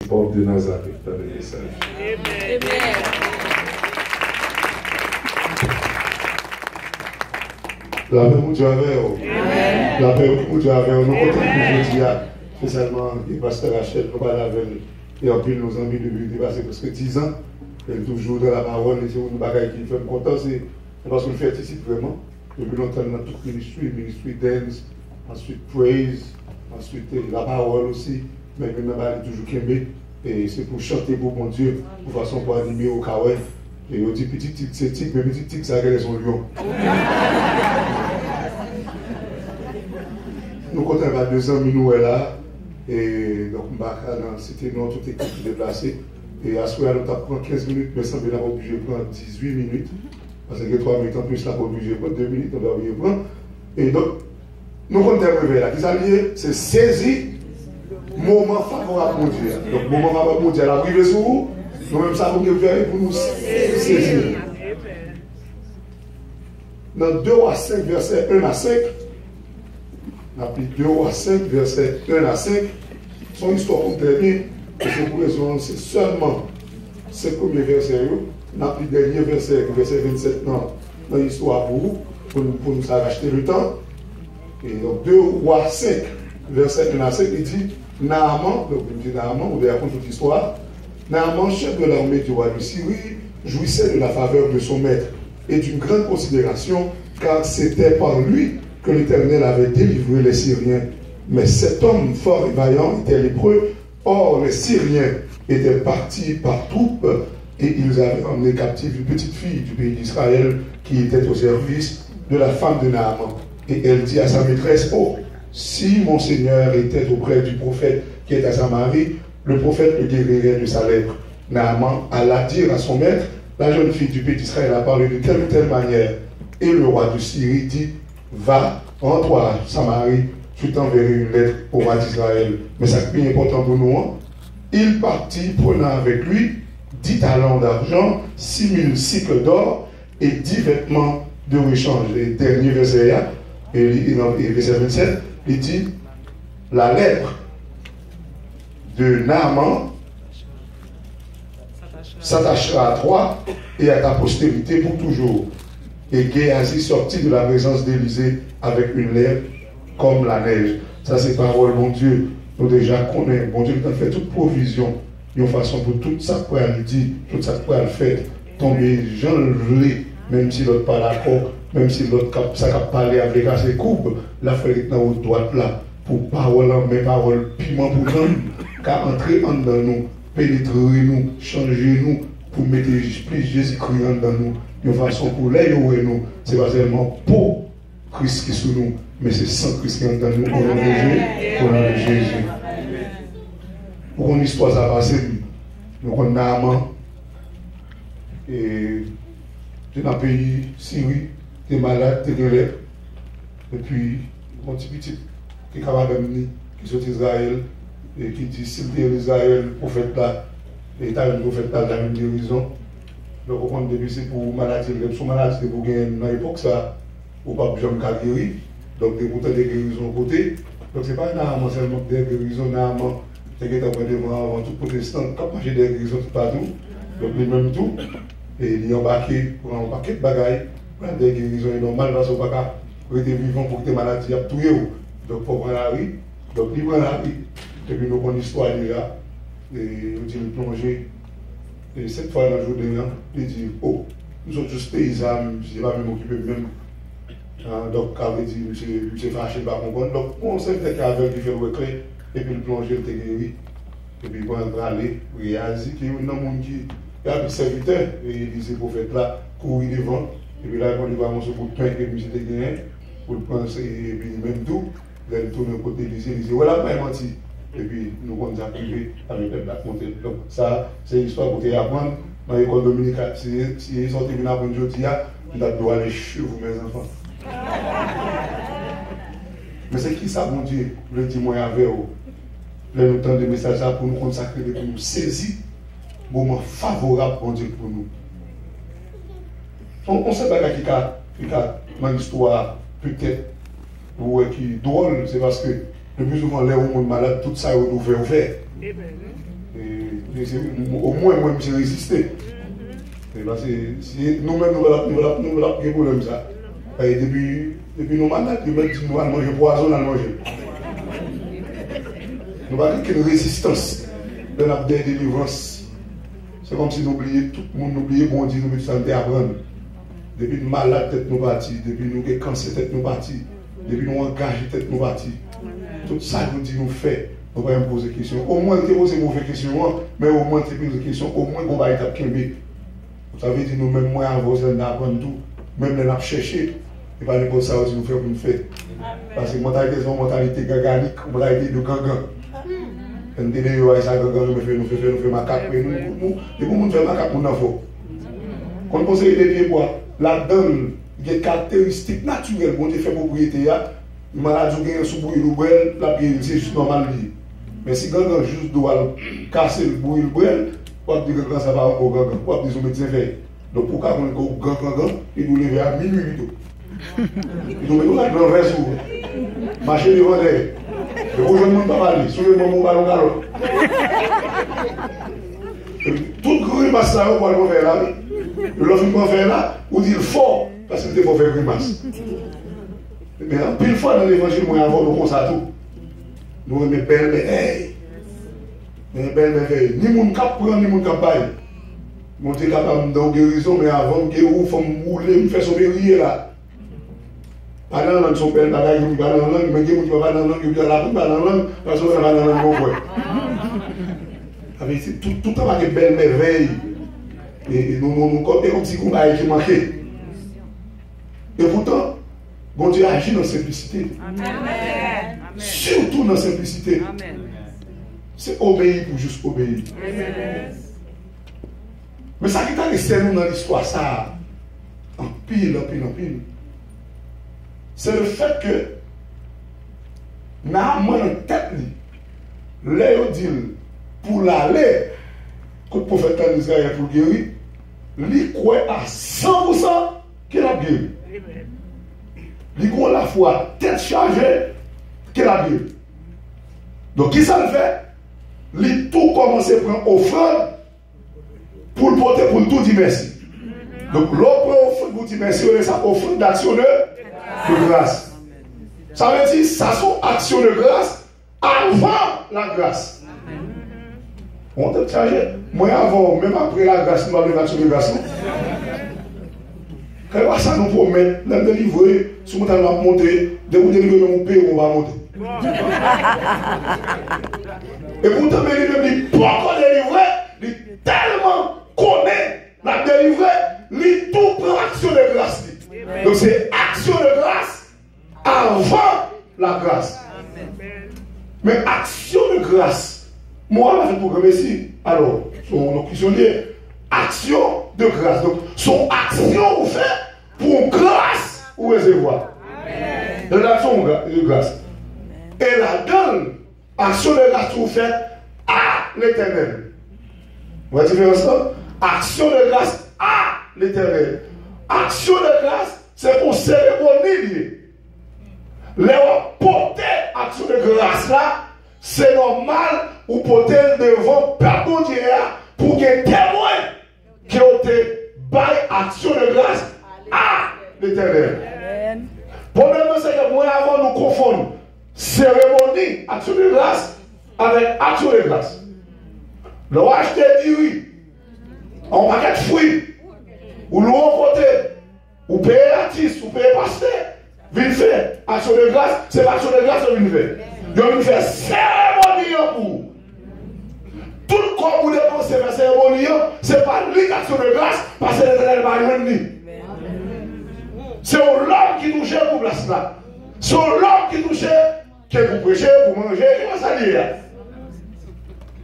Paul de Nazareth dans le message. Amen. La paix, mon Dieu, avec vous. La paix, mon Dieu, avec vous. Nous comptons aujourd'hui, spécialement, le pasteur Rachel, nous parlons avec lui. Et en plus, nos amis depuis dépasser presque 10 ans. Elle est toujours dans la parole. Et c'est une bagaille qui fait me content. C'est parce qu'on le fait ici vraiment. Depuis longtemps, dans tout ministry dance, ensuite praise, ensuite la parole aussi. Mais maintenant, elle est toujours Kembe. Et c'est pour chanter pour mon Dieu, pour façon pour animer au Kawaii. Et on dit petit tic, c'est tic, mais petit tic, ça a son lion. Nous comptons à 2 ans, nous est là. Et donc, c'était notre toute équipe déplacée. Et à ce moment-là, nous avons pris 15 minutes, mais ça nous avons obligé de prendre 18 minutes. Parce que 3 minutes en plus, nous avons obligé de prendre 2 minutes, nous avons obligé de prendre. Et donc, nous comptons arriver là. Qui s'allie, c'est saisir. Moment favorable pour Dieu. Donc, moment favorable pour Dieu, elle a arrivé sur vous. Nous-mêmes, ça vous faire pour nous saisir. Dans 2 à 5, verset 1 à 5, on a pris 2 à 5, verset 1 à 5, son histoire qu'on termine, c'est pour raison, c'est seulement ces premiers versets. On a pris le dernier verset, verset 27, dans l'histoire pour vous, pour nous racheter le temps. Et donc, 2 à 5, verset 1 à 5, il dit, Naaman, donc il dit Naaman, vous allez apprendre toute l'histoire. Naaman, chef de l'armée du roi de Syrie, jouissait de la faveur de son maître et d'une grande considération, car c'était par lui que l'Éternel avait délivré les Syriens. Mais cet homme fort et vaillant était lépreux. Or, les Syriens étaient partis par troupes et ils avaient emmené captive une petite fille du pays d'Israël qui était au service de la femme de Naaman. Et elle dit à sa maîtresse, oh, si mon Seigneur était auprès du prophète qui est à Samarie, le prophète le guérirait de sa lèpre. Naaman alla dire à son maître, la jeune fille du pays d'Israël a parlé de telle ou telle manière. Et le roi de Syrie dit, va, rends-toi à Samarie, je t'enverrai une lettre au roi d'Israël. Mais ça qui est important pour nous, hein? Il partit prenant avec lui 10 talents d'argent, 6000 cycles d'or et 10 vêtements de rechange. Et dernier verset, et verset 27, il dit, la lèpre de Naaman s'attachera à toi et à ta postérité pour toujours. Et Géasi sortit de la présence d'Élysée avec une lèpre comme la neige. Ça, c'est parole, mon Dieu. Nous déjà connaissons. Mon Dieu qui a fait toute provision. D'une façon pour tout ça pour elle dire, tout ça pour elle faire. Tomber, j'en l'ai, même si l'autre pas d'accord, même si l'autre ça a parlé avec ses coupes, la fait dans votre droite là, pour parole en main, parole piment pour nous, car entrer en dans nous, pénétrer nous, changer nous, pour mettre plus Jésus-Christ dans nous. De façon pour l'aider nous, c'est pas seulement pour Christ qui est sous nous, mais c'est sans Christ qui est dans nous, au nom de Jésus. Pour une histoire, ça passe, nous avons Naaman, et dans le pays Syrie, tu es malade, tu es de lèpre, et puis, mon petit qui est capable de venir, qui sort d'Israël, et qui dit, s'il est d'Israël, le prophète là, et tu as un prophète là, la même guérison. Donc, on compte depuis c'est pour maladie, son maladie, c'est pour gagner dans l'époque, ça, ou pas jamais qu'à guérir. Donc, des pourtant des guérisons côté. Donc, ce n'est pas Naaman seulement des guérisons, Naaman, c'est que tu as devant avant tout protestant, qui a mangé des guérisons tout partout. Donc, les mêmes tout. Et il est embarqué pour un paquet de bagailles, des guérisons normales, parce qu'on ne peut pas rester vivant pour que tes maladies aient tout. Donc, pour prendre la vie, donc, il prend la vie. Et puis, nous avons une histoire déjà, et nous disons plonger. Et cette fois, dans le jour de l'an, il dit, oh, nous sommes tous paysans, je ne vais pas m'occuper même. Donc, il avait dit, monsieur fâché, pas comprendre. Donc, on sait que avec qui fait le reclé, et puis le plonger, il était guéri. Et puis, il va aller, il a dit qu'il y a un monde qui a un serviteur, et il dit, ce prophète là, courir devant. Et puis là, il va manger pour le pain que monsieur était gagné, pour le penser, et puis même tout. Il a tourné au côté de l'Élysée, il dit, voilà, pas menti. Et puis, nous avons déjà privé avec le peuple à compter. Donc, ça, c'est une histoire pour vous apprendre. Dans l'école dominicale, si ils sont terminés à bonne journée, vous devez aller chez vous, mes enfants. Mais c'est qui ça, mon Dieu, le dit moi avec vous? Le temps de message pour nous consacrer, pour nous saisir, moment favorable, mon Dieu, pour nous. On ne sait pas qui a dans l'histoire, peut-être, ou qui drôle, c'est parce que le plus souvent, les gens malades, tout ça est ouvert. Et Au moins, moi, je résisté. Parce que si nous-mêmes, nous avons des problèmes. Et depuis nos malades, nous allons manger poison, nous allons manger. Nous avons une résistance de la délivrance. C'est comme si nous oublions, tout le monde oubliait, bon Dieu, nous sommes apprendre. Depuis nous malades, tête nous partis. Depuis nous avons cancer, tête nous partis. Depuis nous engagés, tête nous partis. Tout ça, nous dit, nous fait. On va me poser des questions. Au moins, tu poses une mauvaise question, mais au moins, tu poses des questions. Au moins, on va être Kembe. Vous avez dit, nous, même moi, avant, on apprendre tout. Même les chercher. Et pas n'importe ça aussi, nous faire pour nous faire. Parce que mentalité, c'est une mentalité gaganique, une mentalité de gangan. Quand nous disons, ça, gangan, nous faisons macaque. Et pour nous faire macaque, nous n'en faut. Quand on conseille les pieds bois, là-dedans, il y a des caractéristiques naturelles. Quand on fait propriété, il m'a dit que sous bruit le la pierre, c'est juste normal. Mais si gangan juste doit casser le bruit le brel, on va dire que ça va encore gangan. On va dire que son médecin fait. Donc pour qu'on ait gangan, il doit lever à minuit. Il doit mettre dans le réseau. Marcher devant elle. Et pour je ne peux pas parler. Soyez mon ballon galop. Tout grimace ça, on va le faire là. L'autre qu'on fait là, on dit fort parce que c'est pour faire grimace. Mais en pile fois dans l'évangile, moi avant, nous constate tout. Nous aimons belle merveille. Belle merveille. Ni mon cap prend, ni mon cap bail. Nous sommes capables de guérison, mais avant que vous fassiez rouler, nous faisons sauver là. Pas dans la langue, son père, pas dans la langue, mais qui va pas dans la langue, il va la pas dans la langue, parce qu'on va pas dans la langue. Tout le temps avec belle merveille. Et nous comptons comme si on a qui manqué. Et pourtant, bon Dieu agit dans la simplicité. Amen. Surtout dans la simplicité. C'est obéir pour juste obéir. Amen. Mais ça qui t'a resté nous dans l'histoire, ça, en pile. C'est le fait que, dans la tête, Léo dit, pour l'aller, que le prophète d'Israël pour guérir, il croit à 100% qu'il a guéri. Il croit la foi tête chargée qu'il a guéri. Donc, qui ça le fait? Il tout commence à prendre offrande pour le porter, pour le tout dire merci. Donc, l'autre offrande pour dire merci, c'est ça offrande d'action de grâce. Ça veut dire, ça sont actions de grâce avant la grâce. On t'a chargé. Moi, avant, même après la grâce, nous avons une action de grâce. Quand ça nous promet, nous allons délivrer, si nous allons monter, dès que nous délivrons mon pays, on va monter. Et pourtant, il dit, pourquoi délivrer? Il tellement connaît la délivrer, il tout prend action de grâce. Donc c'est action de grâce avant la grâce. Mais action de grâce, moi, je vais vous programmer ici. Alors, son questionnaire, action de grâce. Donc, son action vous fait pour grâce ou recevoir. De l'action de grâce. Et la donne, action de grâce vous fait à l'éternel. Vous voyez la différence? Action de grâce à l'éternel. Action de grâce, c'est pour cérémonie. Les porter action de grâce là, c'est normal ou porter devant pardon Dieu pour que témoin qui ont été bail action de grâce à l'éternel. Le problème c'est que moi avant nous confondre cérémonie action de grâce avec action de grâce. Le roi acheté dit oui, on paquet de fruits. Ou l'on côté, ou payer l'artiste, ou payer pasteur, vient faire action de grâce, c'est l'action de grâce que vient faire. Ils vient faire cérémonie pour. Tout le corps pour dépenser faire cérémonie, c'est pas l'action de grâce, parce que l'éternel va rien. C'est l'homme qui touche pour place là. C'est l'homme qui touche, qui est pour prêcher, pour manger, comment ça dit?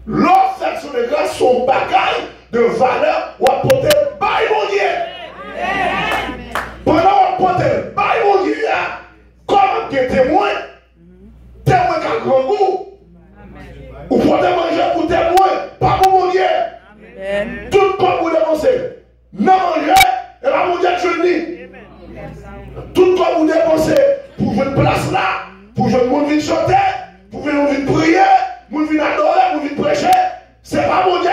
L'autre action de grâce, son bagage de valeur ou apporter par mon Dieu. Pendant qu'on apporte par mon Dieu, comme des témoins, témoins qui ont grand goût, ou porter manger pour témoins, par mon Dieu. Tout le temps pour dépenser, non manger, et la mon Dieu je dis. Tout le temps pour dépenser, pour jouer une place là, pour jouer le monde vient chanter, pour venir prier, pour venir adorer, pour venir prêcher. C'est pas mon Dieu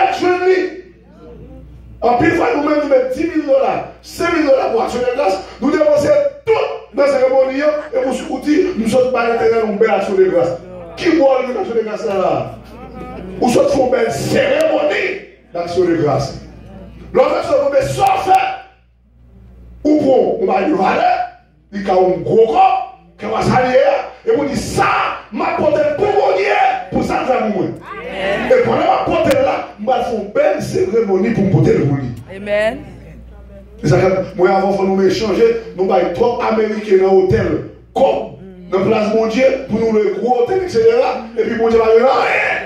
En plus, nous-mêmes, nous mettons 10 000 $, 5 000 $ pour action de grâce. Nous dépensons tout dans la cérémonie et pour ce outil, nous sommes pas l'intérêt d'une belle action de grâce. Qui voit l'action de grâce là? Ou soit font une belle cérémonie d'action de grâce. Lorsque vous mettez ça fait, ou pour on va lui valer, il y a un gros corps, qui va saluer, et vous dites ça, ma porte pour mon Dieu, pour ça, ça vous. Et pendant ma porte là, je vais faire une belle cérémonie pour me porter le lit. Amen. Moi, avant, il faut nous échanger, nous avons trop américains dans l'hôtel, comme dans la place mon Dieu, pour nous le gros hôtel, etc. Et puis mon Dieu va dire rien.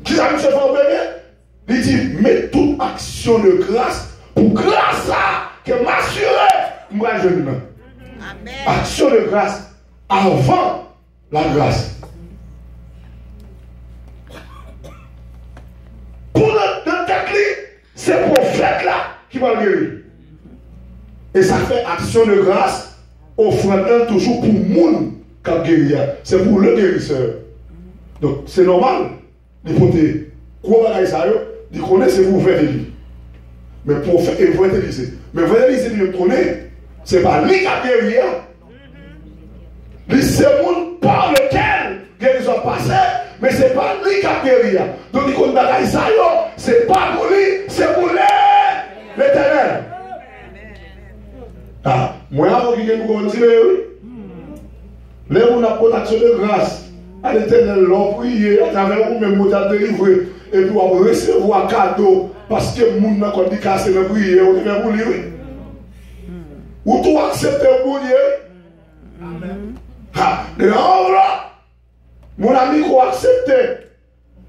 Qui ça me fait faire bien? Il dit, mets toute action de grâce, pour grâce à, que m'assurer, moi je ne. Action de grâce avant la grâce. Pour notre tête, c'est le prophète là qui va le guérir. Et ça fait action de grâce, offrant toujours pour le monde qui a guéri. C'est pour le guérisseur. Donc c'est normal. Il faut quoi bagaille ça, il connaît c'est pour faire des livres. Mais pour faire et pour utiliser. Mais vous allez essayer de le connaître. C'est pas lui qui a guéri. C'est le monde par lequel guérison passée, mais c'est pas lui qui a guéri. Donc il connaît bagaille ça, c'est pas pour lui, c'est pour l'Éternel. Ah, moi avant qu'il nous continue, là on a protection de grâce à l'Éternel, l'on prie à travers vous-même, vous avez délivré, et puis on recevoir cadeau, parce que le monde n'a pas dit casser la prière, on devait vous lire. Ou tout accepter pour Dieu. Amen. Ah, et là, mon ami qui accepte,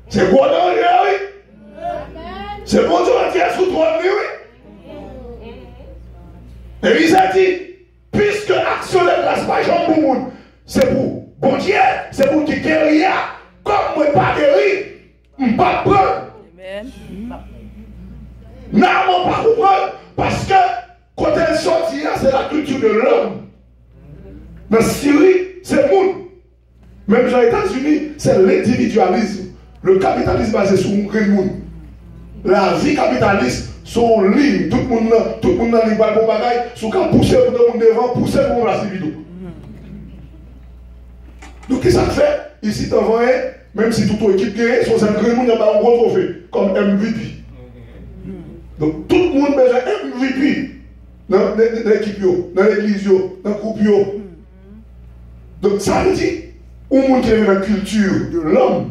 c'est quoi dans Dieu, oui? C'est bon Dieu qui est sous toi, oui? Et il a dit, puisque l'action de grâce par Jean pour le monde, c'est pour bon Dieu, c'est pour qui guérit, comme moi pas guéri, je ne pas prendre. Amen. Non, je ne pas comprendre, parce que quand elle sortit, c'est la culture de l'homme. Dans Syrie, c'est le monde. Même aux États-Unis, c'est l'individualisme. Le capitalisme basé sur un monde. La vie capitaliste, son ligne, tout le monde dans les balles pour bagaille, sur quand pousser pour le monde devant, pousser pour la vidéo. Donc, qu'est-ce que ça fait? Ici, tu vois, même si toute l'équipe gagne, son grand monde, il y a un gros trophée, comme MVP. Donc, tout le monde a besoin MVP dans l'équipe, dans l'église, dans le groupe. Donc, ça veut dire, un monde qui est dans la culture de l'homme,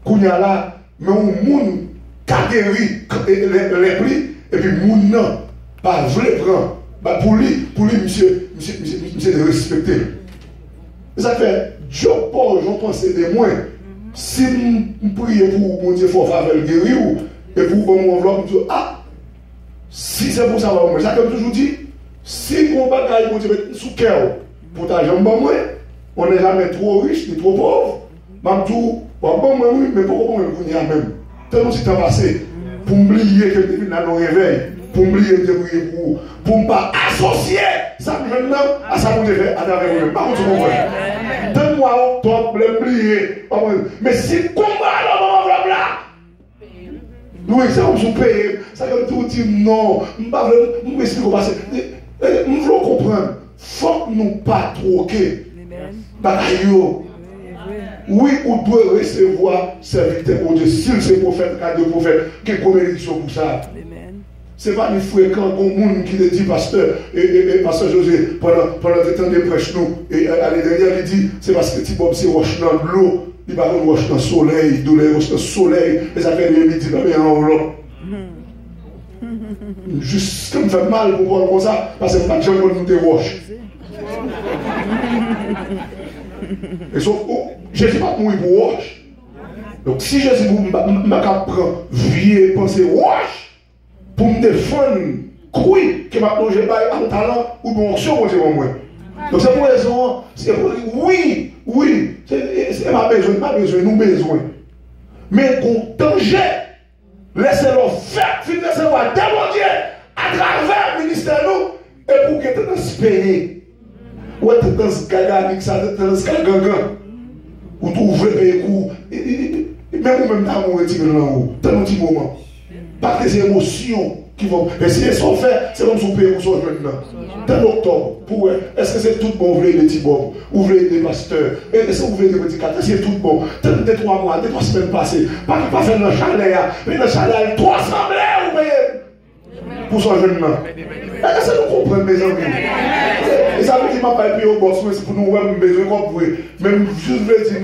qu'on y a là, mais un monde qui a guéri les prix, et puis le monde non, pas vrai prendre. Bah pour lui, monsieur de respecter. Ça fait, je pense des moins. Si je prie pour mon Dieu, il faut faire le guérir, et pour mon enveloppe, je dis, ah, si c'est pour ça, ça comme toujours dit, si mon bagage, mon Dieu, sous cœur, pour ta jambe, on n'est jamais trop riche ni trop pauvre. Même tout, bon, oui, mais pourquoi on est même? Tellement si tu as passé, pour m'oublier que tu es dans nos réveils, pour m'oublier de prier pour ne pas associer ça maintenant à ça que tu fais à travers vous-même. Par contre, tu comprends? Donne-moi un top, l'oublier. Mais si le combat dans mon enveloppe là, nous, c'est comme si on paye, ça comme tout dit non, je ne vais pas expliquer comment c'est. Nous voulons comprendre, il faut que nous pas troquer. Oui, on doit recevoir serviteur pour Dieu. S'il c'est prophète, cas de prophète, quelle bénédiction pour ça. Ce n'est pas ni fréquent qu'on monde qui le dit, pasteur, et pasteur José, pendant le temps de prêche nous, et l'année dernière, il dit, c'est parce que Tibob c'est roche dans l'eau, il va roche dans le soleil, il doit roche dans le soleil, et ça fait des midi dans les enveloppes. Juste ça me fait mal pour voir comme ça, parce que pas de gens qui nous des roches. Et sauf, je ne dis pas que moi pour roche. Donc si je dis que je prends vieux penser roche pour me défendre, oui, que maintenant je vais un talent ou une option pour moi. Donc c'est pour raison, c'est pour oui, c'est pas besoin, nous besoin. Mais qu'on danger, laissez-le faire, laissez-le demander à travers le ministère nous, et pour que tu te payer. Ou tu dans ce gars-là, ça dans ce gars-là, ou tu ouvres les coups, même ou même dans mon retire là-haut, dans un petit moment. Pas des émotions qui vont. Mais si elles sont faites, c'est comme si on paye pour son jeune. Dans l'octobre, pour est-ce que c'est tout bon, vous voulez des petits bons, vous voulez des pasteurs, est-ce que vous voulez des petits cadres, c'est tout bon. Des 3 mois, des 3 semaines passées, pas qu'il pas faire le chalet, mais le chalet, 300 000 vous payez pour son jeune. Est-ce que nous comprenons, mes amis? Et ça veut dire que je ne vais pas payer au boss, mais c'est pour nous, même besoin qu'on pourrait. Même juste veux dire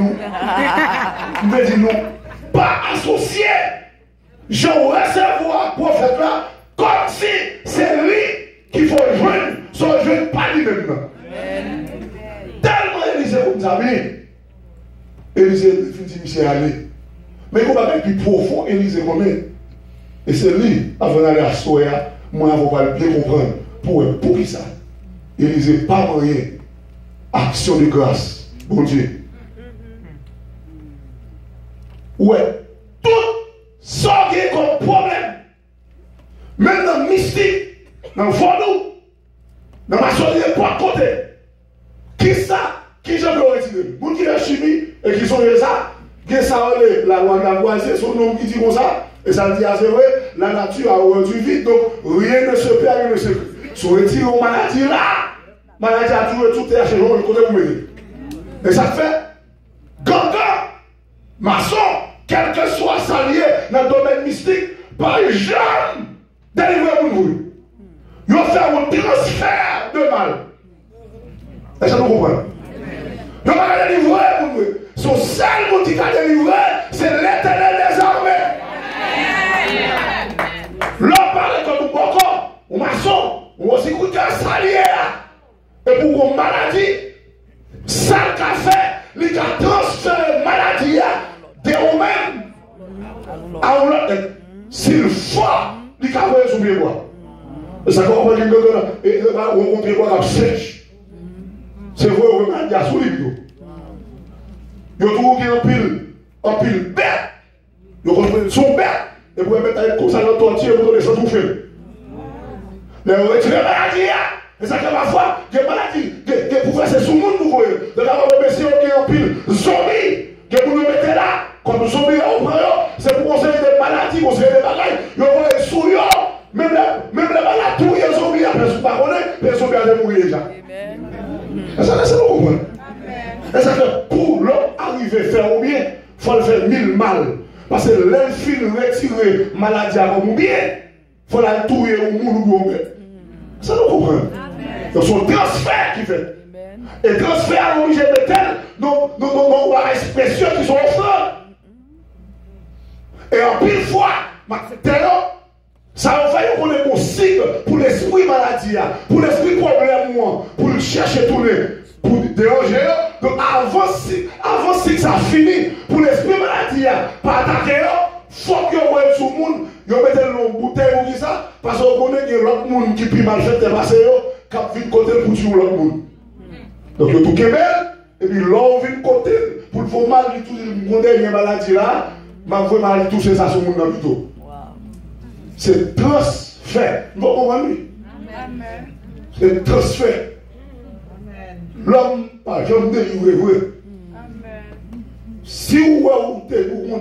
nous, pas associer. Je recevoir prophète là comme si c'est lui qu'il faut joindre, son jeune pas lui-même. Tellement Élisée, vous savez, Élisée dit aller. Mais il va être plus profond, Élisée connaît. Et c'est lui, avant d'aller à Soya, moi, je vais bien comprendre. Pour qui ça? Élisée, pas moyen. Action de grâce, bon Dieu. Ouais, tout ça qui est comme problème, même dans le mystique, dans le fondou, dans ma soirée, pas de côté. Qui ça? Qui j'en veux retirer? Vous qui est chimie et qui sont ça, qui ça, la loi de la voisine, son nom qui dit comme ça, et ça dit, c'est vrai, la nature a rendu vite, donc rien ne se perd, rien ne se perd. Si on retire une maladie là, maladie a toujours tout est chez nous, le côté où vous. Et ça fait, ganga, maçon, quel que soit s'allier dans le domaine mystique, par jamais délivrer pour vous. Ils vont faire un transfert de mal. Est-ce que vous comprenez? Ils vont pas délivrer pour vous. Son seul monde qui va délivrer, c'est l'Éternel des armées. L'homme parle comme un bocon, un maçon, ou aussi coûte un salier là. Et pour une maladie, ça qu'a fait, il a transféré la maladie de vous-même à un autre. S'il faut, il a envoyé son pied bois. Ça comprend qu'il y a un pied bois qui sèche. C'est vrai, on va dire sous l'île. Il y a toujours un pile bête. Il y a son bête. Et vous mettre comme ça dans le tortille et vous donnez ça tout fait. Mais vous retirez la maladie. Et ça fait parfois, il y a des maladies. Pour faire c'est sous le monde, vous voyez. Donc, avant de mettre un pile zombie. Que vous nous mettez là. Quand nous sommes au près, c'est pour conseiller des maladies, conseiller des bagailles. Vous voyez sous eux. Même les malades, tous les zombies, après, si vous ne connaissez pas, les zombies ont mourir déjà. Et ça, c'est nous comprendre. Et ça fait pour l'homme arriver à faire au bien, il faut le faire 1000 mal. Parce que l'infini retirer maladie à mon bien, il faut la tuer au monde ou au bien. Ça nous comprend. Donc son transfert qui fait. Et transfert à l'origine de tel, nous avons expressions qui sont offrantes. Et en pile fois, ça va faire qu'on est possible pour l'esprit maladie, pour l'esprit problème, pour le chercher tourner, pour déranger. Donc avant que ça finit, pour l'esprit maladie, pas attaquer, il faut que vous voyez sur le monde, vous mettez une bouteille ou ça, parce que vous connaissez que l'autre monde qui est mal fait, qui vient côté pour tuer l'autre monde. Donc le tout est belle, et puis l'autre vient côté, pour le faire mal, tout le monde a une maladie là, mais vous mal toucher ça sur le monde plutôt. C'est transfert. Vous comprenez? C'est transfert. L'homme, pas jamais délivré. Si vous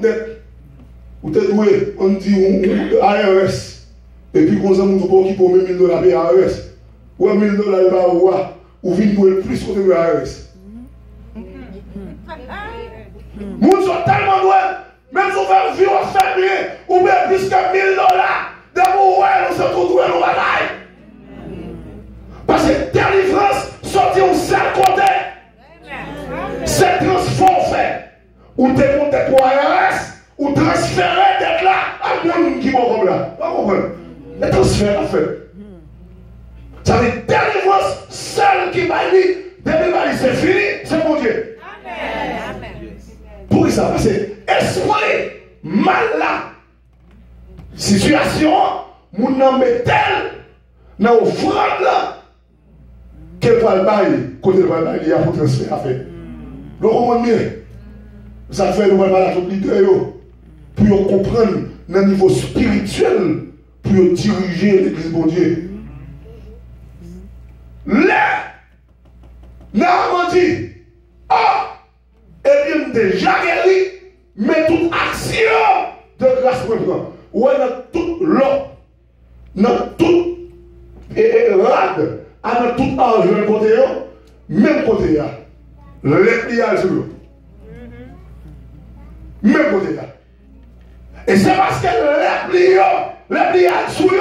êtes doué, on dit ARS, et puis qu'on s'en qui pour $1 000 payer ARS, ou $1 000 ou venez pour le plus côté de ARS. Nous sommes tellement doués, même si vous vivre en famille, ou bien plus que $1 000, d'abord, nous sommes tous doués, nous bataille. Parce que délivrance sortit au seul côté. C'est transformé. Ou t'es monté pour ARS, ou transféré d'être là à monde qui va comme là. Pas comprendre. Le transfert en fait. Ça veut dire délivrance seule qui m'a dit, délivrance c'est fini, c'est mon Dieu. Amen. Pour ça, parce que esprit mal là, situation, mon nom est tel, dans l'offrande là, quel va le bail, côté le bail, il y a pour transfert à faire. Le comprenez bien. Ça fait le bail à tout leader, pour comprendre dans le niveau spirituel, pour diriger l'église de Dieu. Là, Naaman dit, et bien déjà guéri, mais toute action de grâce pour moi. Ou dans toute dans tout rade, dans tout argent côté, même côté, les pliages sur eux. Même côté. Et c'est parce que les pliages sur eux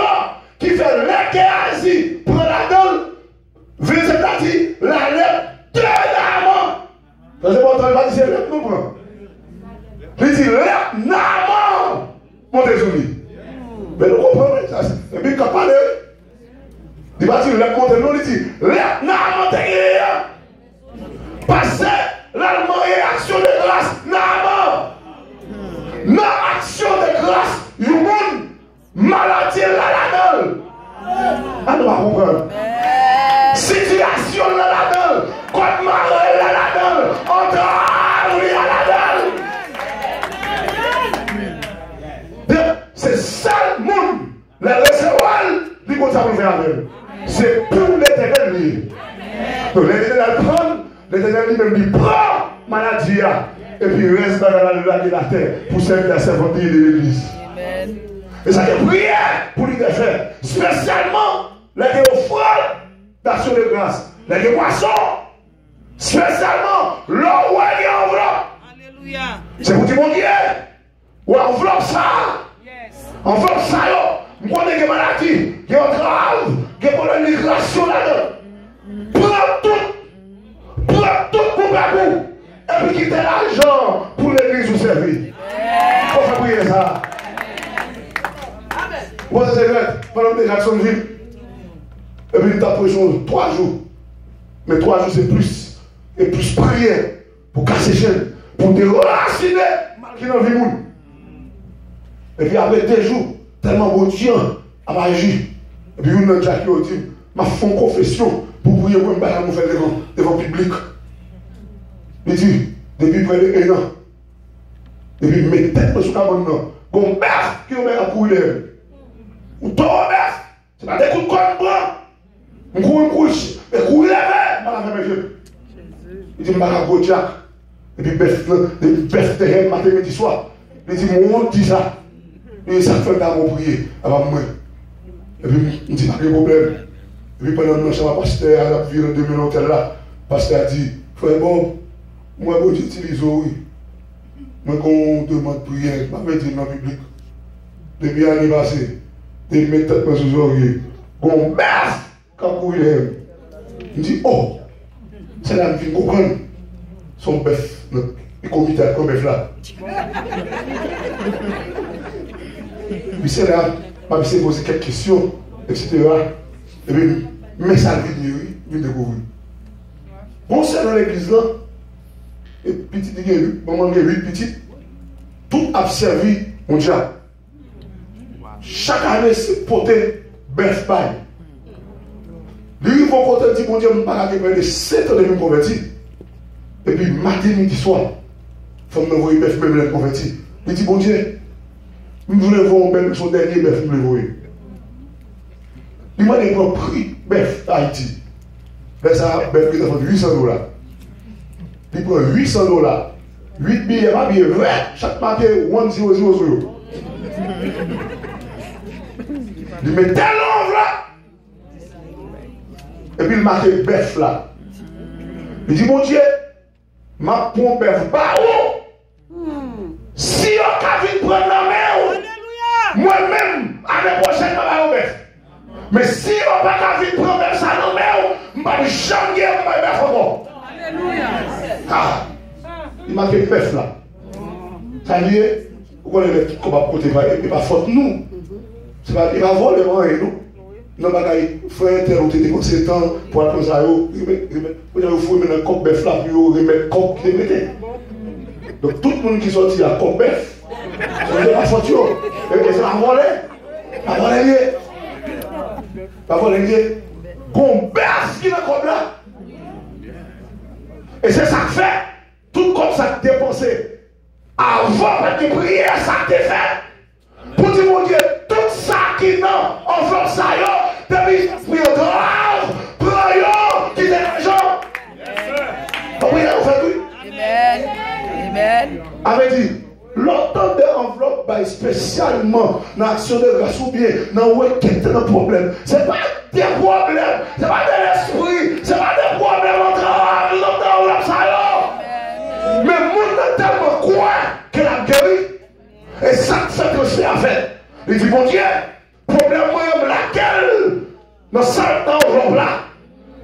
qui fait l'équerre pour la donne, c'est-à-dire la lèvre de l'amant. Ça c'est bon, pas dire c'est lèvre, nous prenons. Il dit lèvre d'amant, mon désolé. Mais nous comprenons ça. Et puis quand parle, il va dire lèvre monter, nous il dit lèvre d'amant, parce que l'allemand est action de grâce, d'amant. Non, action de grâce, il y a une maladie là-dedans. Ah, nous va comprendre. Situation là-dedans, contre marée là-dedans, entrave là-dedans. C'est ça le monde. Les recevoir, ils vont ça pour faire avec. C'est pour l'éternel. Donc l'éternel prend, l'éternel lui-même lui prend maladie. Et puis il reste dans la terre pour servir la servanterie de l'église. Et ça est prière pour lui faire. Spécialement, les offrandes d'action de grâce. Les poissons. Spécialement, l'eau où elle est enveloppe. Alléluia. C'est pour dire mon Dieu. Ou enveloppe ça. Enveloppe ça. Je connais des maladies. Qui ont grave. Qui ont une migration là-dedans. Prends tout. Prends tout pour la boue. Et puis quitter l'argent pour l'église vous servir. Faut faire prier ça. Vous êtes secret, pendant que Jacksonville. Et puis nous avons pris 3 jours. Mais 3 jours c'est plus. Et plus prière pour casser chaîne. Pour te raciner qui dans le monde. Et puis après 2 jours, tellement bon Dieu a agi. Et puis nous avons dit, ma fond confession pour prier pour me faire devant le public. Il dit, depuis près de 1 an, depuis mes têtes sur le cabinet, comme bœuf qui met en couille. Ou ton bœuf, c'est pas des coups de corps, un couche, et couille levé, il dit, je vais go Jack. Et puis bœuf de rien matin, midi, soir. Il dit, mon dit ça. Et ça fait d'abord prier avant moi. Et puis, il dit, pas de problème. Et puis pendant que je suis pasteur, à la ville de 2000 hôtel là, le pasteur a dit, frère bon, moi, j'utilise, oui. Moi, quand on demande prière, je vais dire dans le public. Depuis l'année passée, je mets tête dans les oreilles. Quand baf, quand il est. Il dit, oh, c'est là que je comprends. Son bœuf, le comité comme bœuf là. Puis c'est là, je vais poser quelques questions, etc. Et puis, mais ça vient, je vais découvrir. Bon, c'est dans l'église là. Et petit, maman, 8 petites, tout a servi mon diable. Chaque année, c'est porté bœuf paille. Lui, il faut qu'on te dise, mon Dieu, je ne vais pas de 7 ans de me convertir. Et puis, matin, midi, soir, il faut me voir bœuf, même le convertir. Il dit, mon Dieu, je voulais voir son dernier bœuf, je voulais voir. Il m'a dit, il prix bœuf à Haïti. Ben, ça, bœuf qui a vendu $800. Il prend $800. 8 billets, pas billets verts, chaque marqué 1000. Il met tel nombre là. Et puis il marque bœuf là. Il dit, mon Dieu, ma pompe bœuf pas où? Si on a vu prendre la main, moi-même, l'année prochaine, je vais bœuf. Mais si on n'a pas vu prendre ça dans la main, je ne vais jamais bœuf encore. Ah, il m'a fait bœuf là. Ça dit, vous connaissez comment côté il va faute nous. Il va voler nous. Non, frère, tel ou tel conséquent pour la chose à eux. Il faut mettre un coq bœuf là, puis remettre le coq qui est. Donc tout le monde qui sortit à coq bœuf, c'est pas sorti. Et ça va voler. Va voler. Va voler. Bon bœuf qui est comme là. Et c'est ça que fait. Tout comme ça que dépensé. Avant de prier, ça que fait. Pour dire, mon Dieu, tout ça qui n'a, on fait ça, depuis prier grave, prions, qui est l'argent. Vous priez, vous faites oui. Amen. Amen. Avait dit, l'autant d'enveloppe, travaille spécialement dans l'action de grâce ou bien dans le problème. Ce n'est pas des problèmes, ce n'est pas de l'esprit, ce n'est pas des problèmes en travail, mais le monde a tellement quoi qu'elle a guéri. Et ça fait que c'est à faire. Il dit, mon Dieu, problème moi, laquelle, dans ce temps là,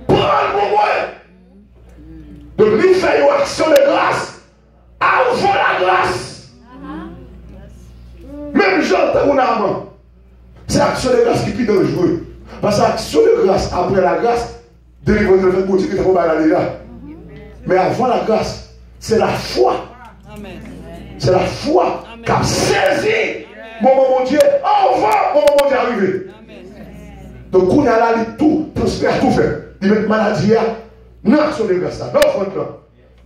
prends moi de lui faire une action de grâce avant la grâce. Même Jean, c'est l'action de grâce qui est plus dangereuse. Parce que l'action de grâce après la grâce, délivre de fait pour dire que tu vas aller là. Mais avant la grâce, c'est la foi. C'est la foi qui a saisi mon Dieu. Enfin, mon Dieu arrivé. Donc, on a là, tout prospère, tout fait. Il met maladie là, l'action de grâce là, dans le là.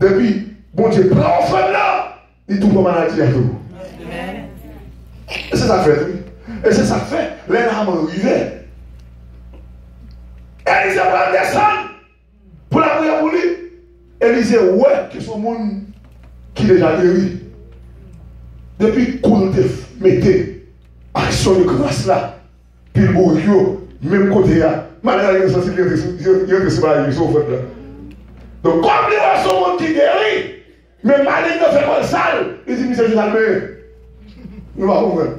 Depuis, mon Dieu prend l'enfant là, il tout pour maladie à tout. Et c'est ça que fait, oui. Et c'est ça que fait. Les larmes arrivent. Élisée va descendre pour la prière pour lui. Élisée, ouais, que son monde qui déjà guéri. Depuis qu'on te mettez action de grâce là, puis le bourreau, même côté là, malgré les sensibilités, il y a des séparés, sont fait là. Donc, comme il y a son monde qui guérit, mais malgré de faire comme ça, il dit, monsieur, je vais le nous va comprendre.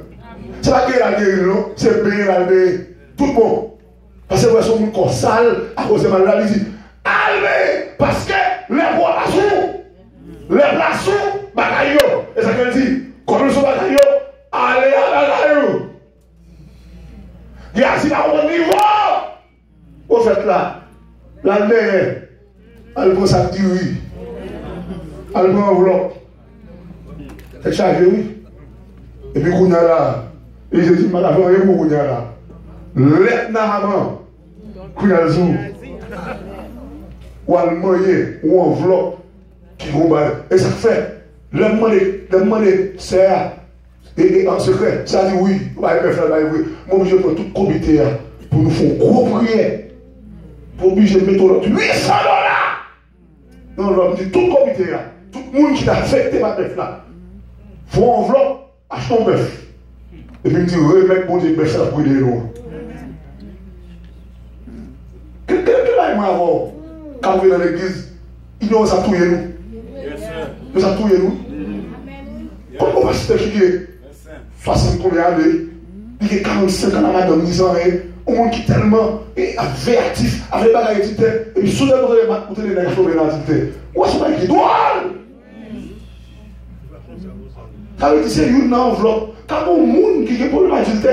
C'est pas qu'il a guéri, non? C'est bien la tout le monde. Parce que vous son monde comme sale, à cause de maladie, il dit, allez, parce que les voix les plaçons, bagaille. Et ça veut dire, comme ils sont bagaille, allez à bagaille. Il y a si là au niveau, au fait là, la mère, elle prend sa petite oui, elle prend enveloppe, elle charge oui. Et puis qu'on a là, et je dis, madame, vous voyez qu'on a là, l'étonnamment, qu'on a le jour, ou elle moyen, ou enveloppe, qui combat. Et ça fait, le demander, c'est et en secret, ça dit oui, moi je prends tout le comité pour nous faire une gros prière, pour obliger de mettre l'autre $800. Non, l'homme dit tout le comité, tout le monde qui a affecté ma bœuf là, faut enveloppe, achète un bœuf. Et puis il me dit, remettre bon Dieu, bœuf ça pour aider nous. Quelqu'un qui m'a avant, quand on est dans l'église, il nous a touillé nous. Nous a touillé nous. Comment on va se faire 60 combien d'années, il y a 45 ans à madame, 10 ans, un monde qui est tellement avertif, avec les bagages de et puis soudainement, vous avez les choses dans l'activité. Où est-ce qu'on qui doit? Ça veut dire que c'est une enveloppe. Quand on monde qui est pour l'activité,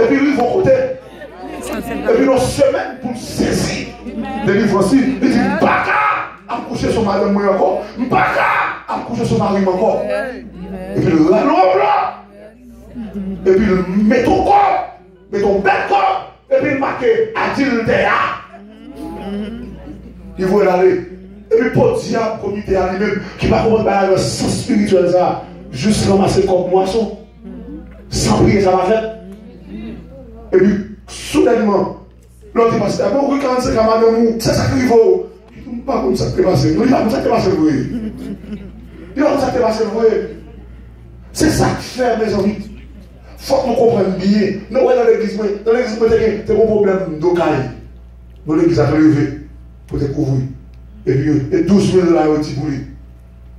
et puis ils vont côté, et puis nos semaines pour saisir des livres aussi, il dit, Baka a couché son mari encore, Baka a couché son mari encore. Et puis le l'enveloppe, et puis le met ton corps, met ton bel corps, et puis le marqué adultère. Il faut aller. Et puis pour dire au comité à lui-même, qui va comprendre le sens spirituel, ça, juste ramasser comme moisson, sans prier, ça va faire. Et puis, soudainement, l'autre passe, ah bon, 45 ans, madame, c'est ça qu'il faut. Il ne dit pas comme ça que c'est passé. Il ne dit pas comme ça que c'est passé, oui. Il dit pas comme ça que c'est passé, oui. C'est ça que fait, mes amis. Il faut que nous comprenions bien. Nous, dans l'église, c'est un problème d'ocaille. Dans l'église, à lever pour te couvrir. Et puis, et 12 000 $ au petit boulot.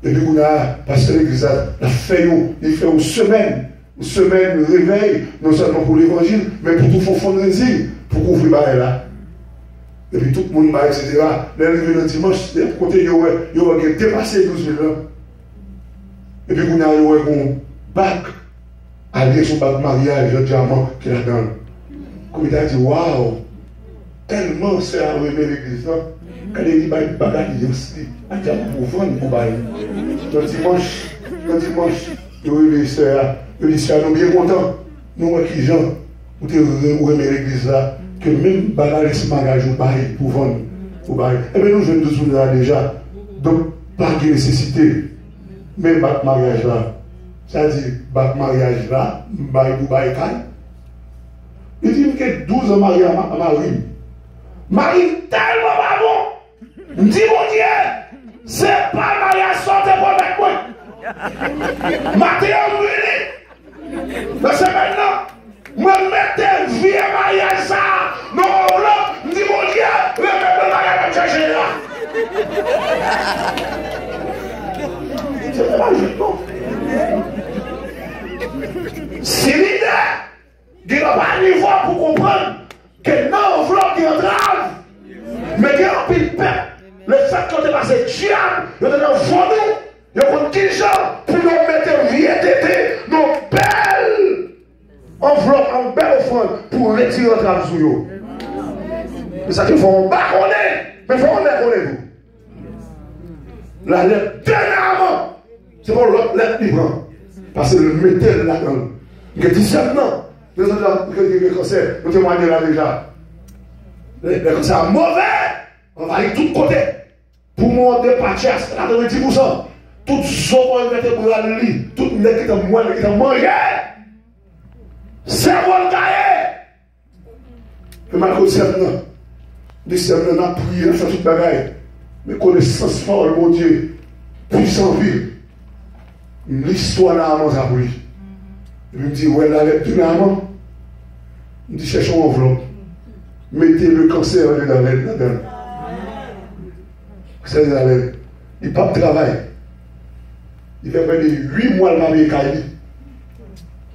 Et puis, on a passé l'église, il fait une semaine réveil, non seulement pour l'évangile, mais pour tout fondre pour couvrir là. Et puis, tout le monde, etc. L'arrivée le dimanche, pour côté, il y a dépassé 12 000 $. Et puis, on a un bac, aller son bac mariage, le diamant qu'il a dans. Comme il a dit, waouh, tellement c'est à remettre l'église là. Quand il dit, bagage, il dit aussi, un diamant pour vendre, pour bailler. Le dimanche, il dit, c'est nous bien contents. Nous, qui gens, nous remettre l'église là, que même bagage, ce bagage, pour bailler, pour vendre, pour bailler. Et bien, nous, jeunes de nous là déjà, donc, pas de nécessité. Même bac mariage là, c'est-à-dire bac mariage là, bail pour bail caille. Il dit que 12 ans marié à Marie. Marie tellement pas bon. Il dit mon Dieu, c'est pas mariage sortez pour avec moi. Matin, on parce que maintenant, moi, mettez vieux mariage ça. Non, là, je dis mon Dieu, le même mariage va chercher là. C'est pas juste, non. C'est l'idée. Il n'y a pas de niveau pour comprendre que non, on veut qu'il entrave. Mais il y a un peu de peuple. Le fait qu'on est passé diable, on est dans le fond, il y a un petit gens pour nous mettre vie et tété, nos belles enveloppes, en belle offrande pour retirer notre âme sur eux. C'est ça qu'il faut en bas qu'on est, mais il faut en bas qu'on est. La lettre, dernièrement, c'est pour l'autre lettre libre. Parce que le métal là-dedans, il y a 17 ans, les autres cancers, nous témoignons là déjà. Les cancers mauvais, on va aller de tous côtés. Pour monter par chasse, 90%. Tout ce qu'on va mettre pour la lit, tout le monde qui t'a mangé. C'est bon cahier. Et malgré ça, on a prié, on a fait toute bagaille. Mais connaissance forte, mon Dieu, puissant vie. L'histoire là, on a pris. Il me dit, ouais, la lettre de l'amant. Il me dit, cherchons une enveloppe. Mettez le cancer dans la lettre là-dedans. C'est la lettre. Il n'a pas de travail. Il fait près de 8 mois de Caïli.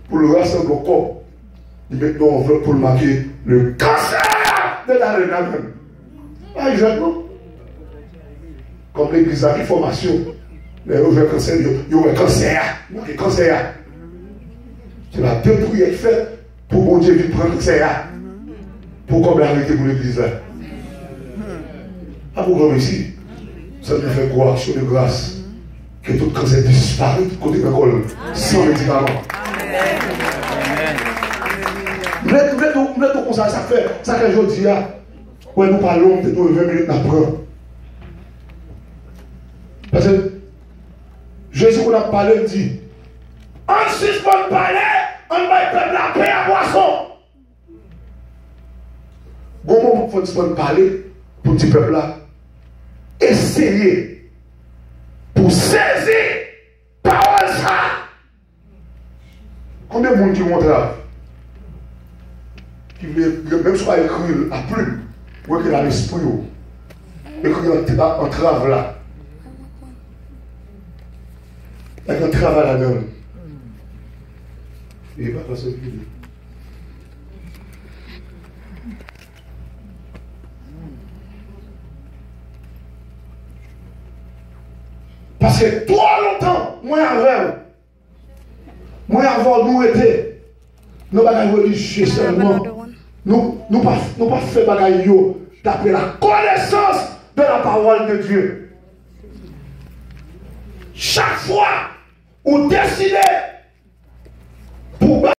Pour le rassembler au corps. Il met une enveloppe pour le marquer le cancer de la lettre là-dedans. Ah, exactement. Comme l'église a une formation. Les gens cancer, ils ont un cancer. Il cancer. C'est la deux prières faites pour mon Dieu vite prendre cancer. Pour qu'on arrêter pour l'église là. Ah, pour ici, ça nous fait croire sur de grâce que tout cancer disparaît de côté de l'école sans médicaments. Vous êtes comme ça, ça fait je dis là. Ouais, nous parlons de 20 minutes après. Parce que Jésus, qu'on a parlé, dit en suspend parler, on va perdre la paix à boisson. Bon, il faut parler pour ce peuple là. Essayez pour saisir parole ça. Combien de monde qui montre qui veut même soit écrire à plume, ou écrire à l'esprit, écrire en trave là. Avec un travail là-dedans. Il n'est pas passé au plus. Parce que trop longtemps, moi avant nous était, nous bagailles religieux seulement. Nous pas fait bagaille d'après la connaissance de la parole de Dieu. Chaque fois où décidez